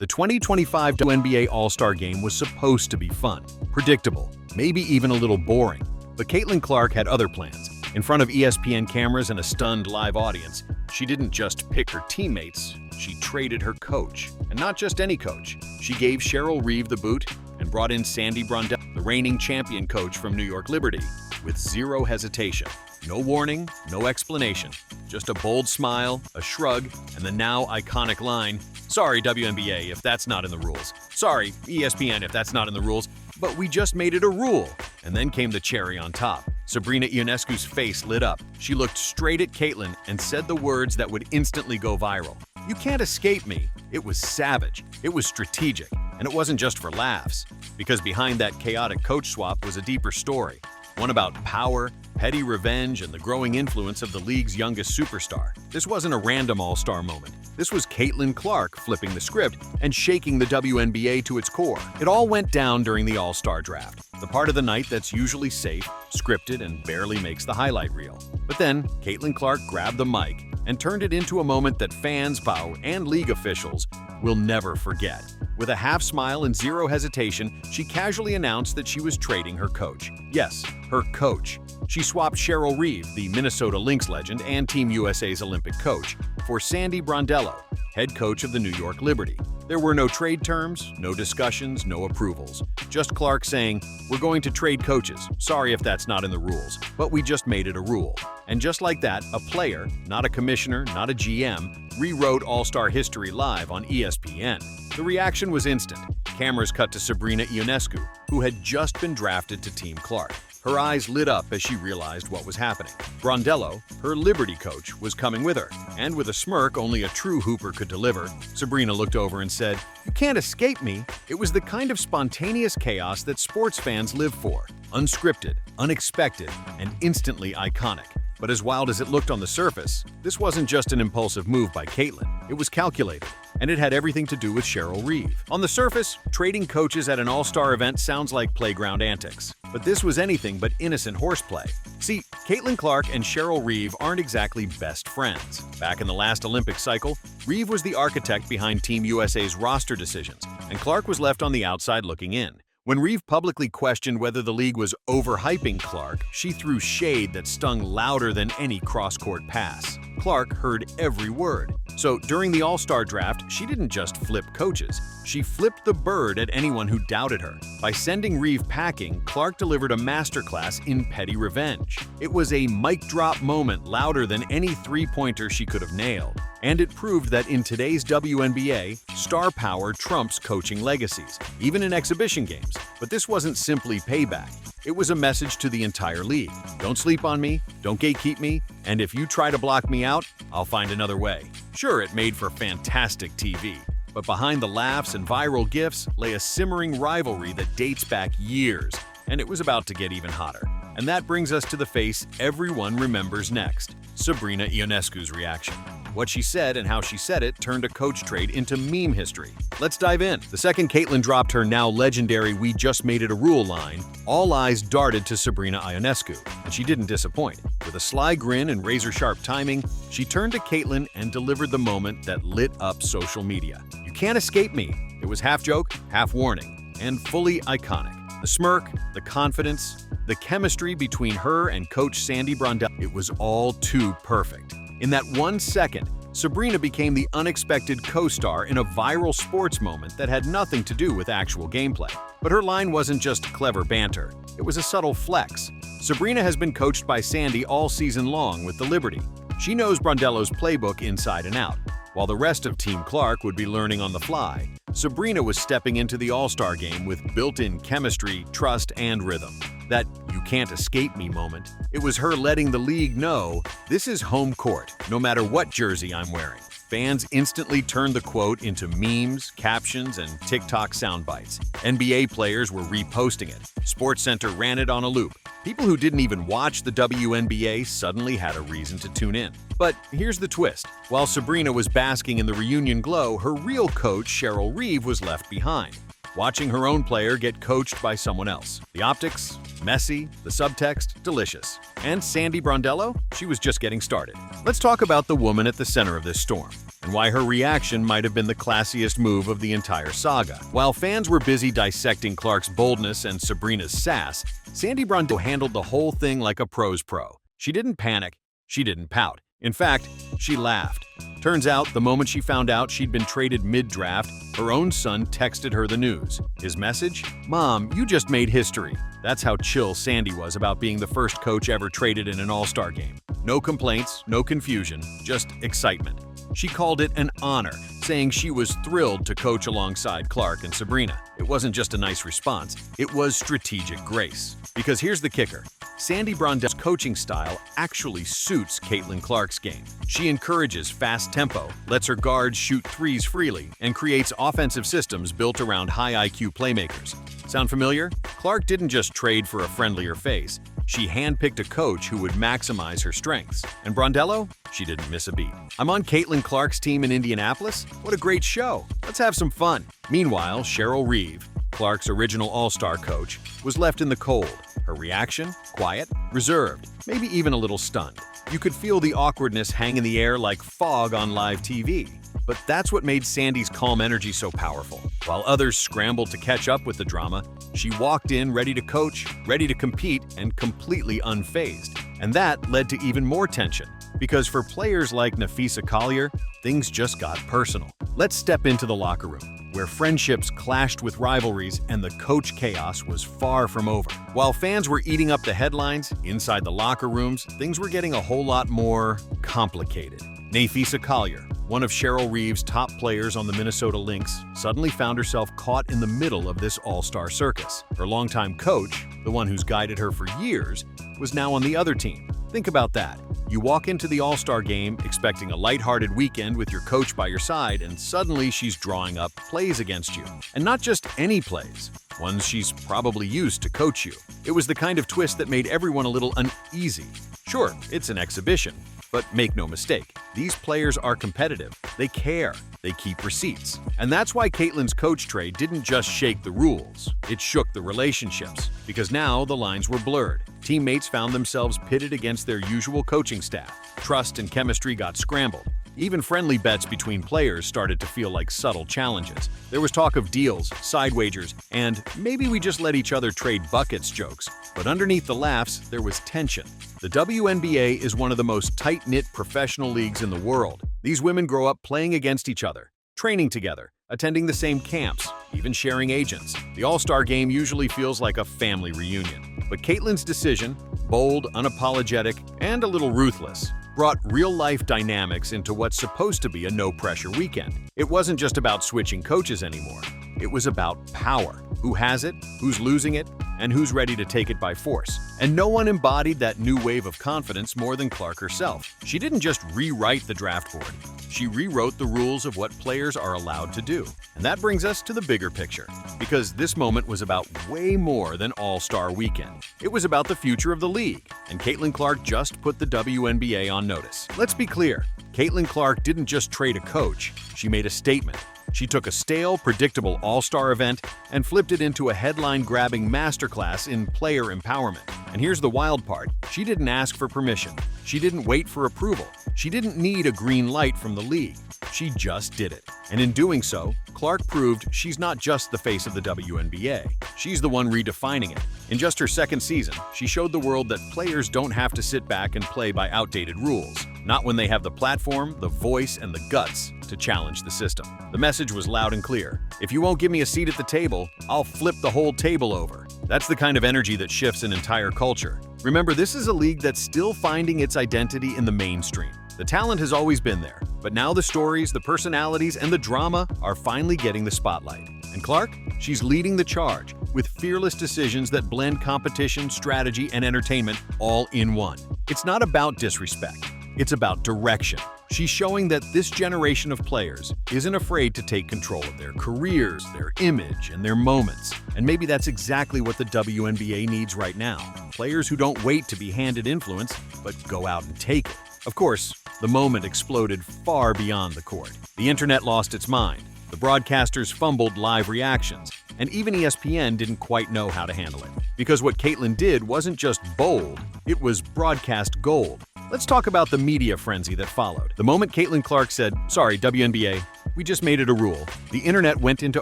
The 2025 WNBA All-Star Game was supposed to be fun, predictable, maybe even a little boring. But Kaitlyn Clark had other plans. In front of ESPN cameras and a stunned live audience, she didn't just pick her teammates, she traded her coach. And not just any coach. She gave Cheryl Reeve the boot and brought in Sandy Brondello, the reigning champion coach from New York Liberty, with zero hesitation. No warning, no explanation. Just a bold smile, a shrug, and the now iconic line, "Sorry, WNBA, if that's not in the rules. Sorry, ESPN, if that's not in the rules. But we just made it a rule." And then came the cherry on top. Sabrina Ionescu's face lit up. She looked straight at Kaitlyn and said the words that would instantly go viral. "You can't escape me." It was savage. It was strategic. And it wasn't just for laughs. Because behind that chaotic coach swap was a deeper story. One about power, petty revenge, and the growing influence of the league's youngest superstar. This wasn't a random all-star moment. This was Kaitlyn Clark flipping the script and shaking the WNBA to its core. It all went down during the All-Star Draft, the part of the night that's usually safe, scripted, and barely makes the highlight reel. But then, Kaitlyn Clark grabbed the mic and turned it into a moment that fans, and league officials will never forget. With a half smile and zero hesitation, she casually announced that she was trading her coach. Yes, her coach. She swapped Cheryl Reeve, the Minnesota Lynx legend and Team USA's Olympic coach, for Sandy Brondello, head coach of the New York Liberty. There were no trade terms, no discussions, no approvals. Just Clark saying, "We're going to trade coaches. Sorry if that's not in the rules, but we just made it a rule." And just like that, a player, not a commissioner, not a GM, rewrote All-Star history live on ESPN. The reaction was instant. Cameras cut to Sabrina Ionescu, who had just been drafted to Team Clark. Her eyes lit up as she realized what was happening. Brondello, her Liberty coach, was coming with her. And with a smirk only a true hooper could deliver, Sabrina looked over and said, "You can't escape me." It was the kind of spontaneous chaos that sports fans live for. Unscripted, unexpected, and instantly iconic. But as wild as it looked on the surface, this wasn't just an impulsive move by Kaitlyn. It was calculated, and it had everything to do with Cheryl Reeve. On the surface, trading coaches at an all-star event sounds like playground antics. But this was anything but innocent horseplay. See, Kaitlyn Clark and Cheryl Reeve aren't exactly best friends. Back in the last Olympic cycle, Reeve was the architect behind Team USA's roster decisions, and Clark was left on the outside looking in. When Reeve publicly questioned whether the league was overhyping Clark, she threw shade that stung louder than any cross-court pass. Clark heard every word. So during the All-Star Draft, she didn't just flip coaches. She flipped the bird at anyone who doubted her. By sending Reeve packing, Clark delivered a masterclass in petty revenge. It was a mic-drop moment louder than any three-pointer she could have nailed. And it proved that in today's WNBA, star power trumps coaching legacies, even in exhibition games. But this wasn't simply payback. It was a message to the entire league. Don't sleep on me, don't gatekeep me, and if you try to block me out, I'll find another way. Sure, it made for fantastic TV. But behind the laughs and viral gifs lay a simmering rivalry that dates back years, and it was about to get even hotter. And that brings us to the face everyone remembers next, Sabrina Ionescu's reaction. What she said and how she said it turned a coach trade into meme history. Let's dive in. The second Kaitlyn dropped her now legendary "We just made it a rule" line, all eyes darted to Sabrina Ionescu, and she didn't disappoint. With a sly grin and razor-sharp timing, she turned to Kaitlyn and delivered the moment that lit up social media. "You can't escape me." It was half joke, half warning, and fully iconic. The smirk, the confidence, the chemistry between her and Coach Sandy Brondello, it was all too perfect. In that 1 second, Sabrina became the unexpected co-star in a viral sports moment that had nothing to do with actual gameplay. But her line wasn't just clever banter, it was a subtle flex. Sabrina has been coached by Sandy all season long with the Liberty. She knows Brondello's playbook inside and out. While the rest of Team Clark would be learning on the fly, Sabrina was stepping into the All-Star Game with built-in chemistry, trust, and rhythm. That "you can't escape me" moment, it was her letting the league know, this is home court, no matter what jersey I'm wearing. Fans instantly turned the quote into memes, captions, and TikTok sound bites. NBA players were reposting it. SportsCenter ran it on a loop. People who didn't even watch the WNBA suddenly had a reason to tune in. But here's the twist. While Sabrina was basking in the reunion glow, her real coach, Cheryl Reeve, was left behind, watching her own player get coached by someone else. The optics, messy, the subtext, delicious. And Sandy Brondello? She was just getting started. Let's talk about the woman at the center of this storm. and why her reaction might have been the classiest move of the entire saga. While fans were busy dissecting Clark's boldness and Sabrina's sass, Sandy Brondello handled the whole thing like a pro's pro. She didn't panic, she didn't pout. In fact, she laughed. Turns out, the moment she found out she'd been traded mid-draft, her own son texted her the news. His message? "Mom, you just made history." That's how chill Sandy was about being the first coach ever traded in an All-Star game. No complaints, no confusion, just excitement. She called it an honor, saying she was thrilled to coach alongside Clark and Sabrina. It wasn't just a nice response, it was strategic grace. Because here's the kicker. Sandy Brondello's coaching style actually suits Kaitlyn Clark's game. She encourages fast tempo, lets her guards shoot threes freely, and creates offensive systems built around high IQ playmakers. Sound familiar? Clark didn't just trade for a friendlier face. She handpicked a coach who would maximize her strengths. And Brondello? She didn't miss a beat. I'm on Kaitlyn Clark's team in Indianapolis? What a great show! Let's have some fun. Meanwhile, Cheryl Reeve, Clark's original All-Star coach, was left in the cold. Her reaction? Quiet, reserved, maybe even a little stunned. You could feel the awkwardness hang in the air like fog on live TV. But that's what made Sandy's calm energy so powerful. While others scrambled to catch up with the drama, she walked in ready to coach, ready to compete, and completely unfazed. And that led to even more tension, because for players like Nafisa Collier, things just got personal. Let's step into the locker room, where friendships clashed with rivalries and the coach chaos was far from over. While fans were eating up the headlines, inside the locker rooms, things were getting a whole lot more complicated. Nafisa Collier, one of Cheryl Reeve's top players on the Minnesota Lynx, suddenly found herself caught in the middle of this all-star circus. Her longtime coach, the one who's guided her for years, was now on the other team. Think about that. You walk into the All-Star game expecting a lighthearted weekend with your coach by your side, and suddenly she's drawing up plays against you. And not just any plays, ones she's probably used to coach you. It was the kind of twist that made everyone a little uneasy. Sure, it's an exhibition, but make no mistake, these players are competitive, they care, they keep receipts. And that's why Kaitlyn's coach trade didn't just shake the rules, it shook the relationships. Because now the lines were blurred. Teammates found themselves pitted against their usual coaching staff. Trust and chemistry got scrambled. Even friendly bets between players started to feel like subtle challenges. There was talk of deals, side wagers, and maybe we just let each other trade buckets jokes. But underneath the laughs, there was tension. The WNBA is one of the most tight-knit professional leagues in the world. These women grow up playing against each other, training together, attending the same camps, even sharing agents. The All-Star game usually feels like a family reunion. But Kaitlyn's decision, bold, unapologetic, and a little ruthless, brought real-life dynamics into what's supposed to be a no-pressure weekend. It wasn't just about switching coaches anymore. It was about power. Who has it, who's losing it, and who's ready to take it by force. And no one embodied that new wave of confidence more than Clark herself. She didn't just rewrite the draft board. She rewrote the rules of what players are allowed to do. And that brings us to the bigger picture. Because this moment was about way more than All-Star Weekend. It was about the future of the league. And Kaitlyn Clark just put the WNBA on notice. Let's be clear. Kaitlyn Clark didn't just trade a coach. She made a statement. She took a stale, predictable All-Star event and flipped it into a headline-grabbing masterclass in player empowerment. And here's the wild part. She didn't ask for permission. She didn't wait for approval. She didn't need a green light from the league. She just did it. And in doing so, Clark proved she's not just the face of the WNBA. She's the one redefining it. In just her second season, she showed the world that players don't have to sit back and play by outdated rules. Not when they have the platform, the voice, and the guts to challenge the system. The message was loud and clear. If you won't give me a seat at the table, I'll flip the whole table over. That's the kind of energy that shifts an entire culture. Remember, this is a league that's still finding its identity in the mainstream. The talent has always been there, but now the stories, the personalities, and the drama are finally getting the spotlight. And Clark? She's leading the charge with fearless decisions that blend competition, strategy, and entertainment all in one. It's not about disrespect. It's about direction. She's showing that this generation of players isn't afraid to take control of their careers, their image, and their moments. And maybe that's exactly what the WNBA needs right now. Players who don't wait to be handed influence, but go out and take it. Of course, the moment exploded far beyond the court. The internet lost its mind. The broadcasters fumbled live reactions, and even ESPN didn't quite know how to handle it. Because what Kaitlyn did wasn't just bold, it was broadcast gold. Let's talk about the media frenzy that followed. The moment Kaitlyn Clark said, "Sorry, WNBA, we just made it a rule," the internet went into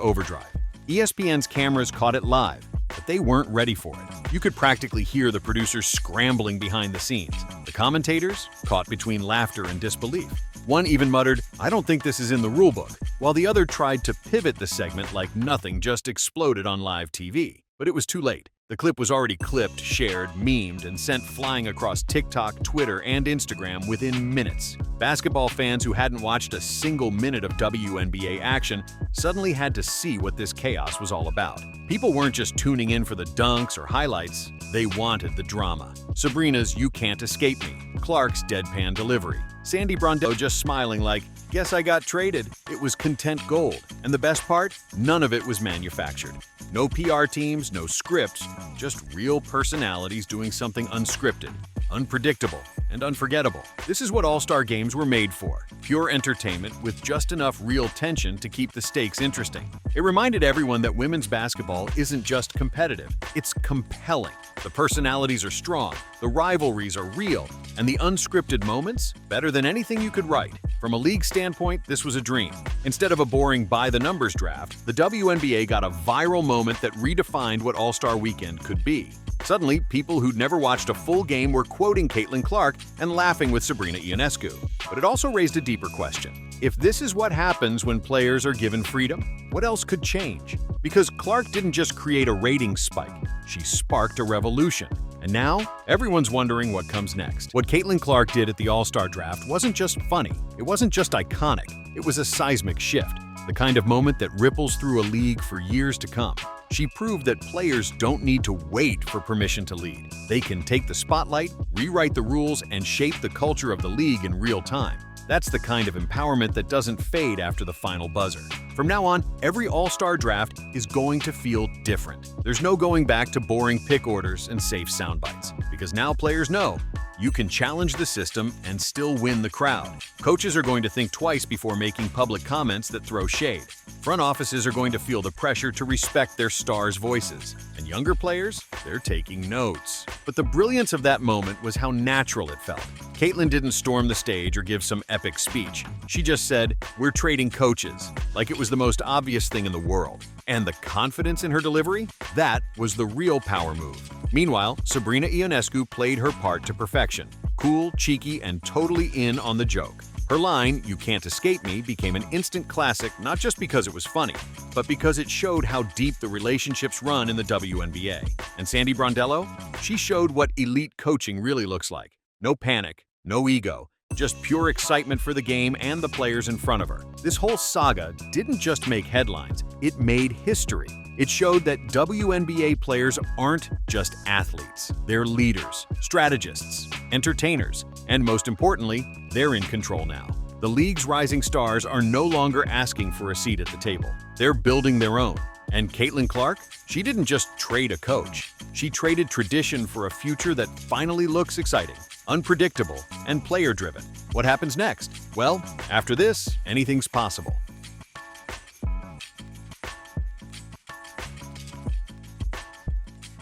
overdrive. ESPN's cameras caught it live, but they weren't ready for it. You could practically hear the producers scrambling behind the scenes. The commentators caught between laughter and disbelief. One even muttered, "I don't think this is in the rulebook," while the other tried to pivot the segment like nothing just exploded on live TV. But it was too late. The clip was already clipped, shared, memed, and sent flying across TikTok, Twitter, and Instagram within minutes. Basketball fans who hadn't watched a single minute of WNBA action suddenly had to see what this chaos was all about. People weren't just tuning in for the dunks or highlights, they wanted the drama. Sabrina's "You Can't Escape Me," Clark's deadpan delivery, Sandy Brondello just smiling like, "Guess I got traded." It was content gold. And the best part? None of it was manufactured. No PR teams, no scripts, just real personalities doing something unscripted, unpredictable, and unforgettable. This is what All-Star Games were made for. Pure entertainment with just enough real tension to keep the stakes interesting. It reminded everyone that women's basketball isn't just competitive, it's compelling. The personalities are strong, the rivalries are real, and the unscripted moments better than anything you could write. From a league standpoint, this was a dream. Instead of a boring by-the-numbers draft, the WNBA got a viral moment that redefined what All-Star Weekend could be. Suddenly, people who'd never watched a full game were quoting Kaitlyn Clark and laughing with Sabrina Ionescu. But it also raised a deeper question. If this is what happens when players are given freedom, what else could change? Because Clark didn't just create a ratings spike, she sparked a revolution. And now, everyone's wondering what comes next. What Kaitlyn Clark did at the All-Star Draft wasn't just funny, it wasn't just iconic, it was a seismic shift, the kind of moment that ripples through a league for years to come. She proved that players don't need to wait for permission to lead. They can take the spotlight, rewrite the rules, and shape the culture of the league in real time. That's the kind of empowerment that doesn't fade after the final buzzer. From now on, every All-Star Draft is going to feel different. There's no going back to boring pick orders and safe sound bites, because now players know you can challenge the system and still win the crowd. Coaches are going to think twice before making public comments that throw shade. Front offices are going to feel the pressure to respect their stars' voices. And younger players, they're taking notes. But the brilliance of that moment was how natural it felt. Kaitlyn didn't storm the stage or give some epic speech. She just said, "We're trading coaches," like it was the most obvious thing in the world. And the confidence in her delivery? That was the real power move. Meanwhile, Sabrina Ionescu played her part to perfection. Cool, cheeky, and totally in on the joke. Her line, "You Can't Escape Me," became an instant classic not just because it was funny, but because it showed how deep the relationships run in the WNBA. And Sandy Brondello? She showed what elite coaching really looks like. No panic, no ego, just pure excitement for the game and the players in front of her. This whole saga didn't just make headlines, it made history. It showed that WNBA players aren't just athletes. They're leaders, strategists, entertainers, and most importantly, they're in control now. The league's rising stars are no longer asking for a seat at the table. They're building their own. And Kaitlyn Clark? She didn't just trade a coach. She traded tradition for a future that finally looks exciting, unpredictable, and player-driven. What happens next? Well, after this, anything's possible.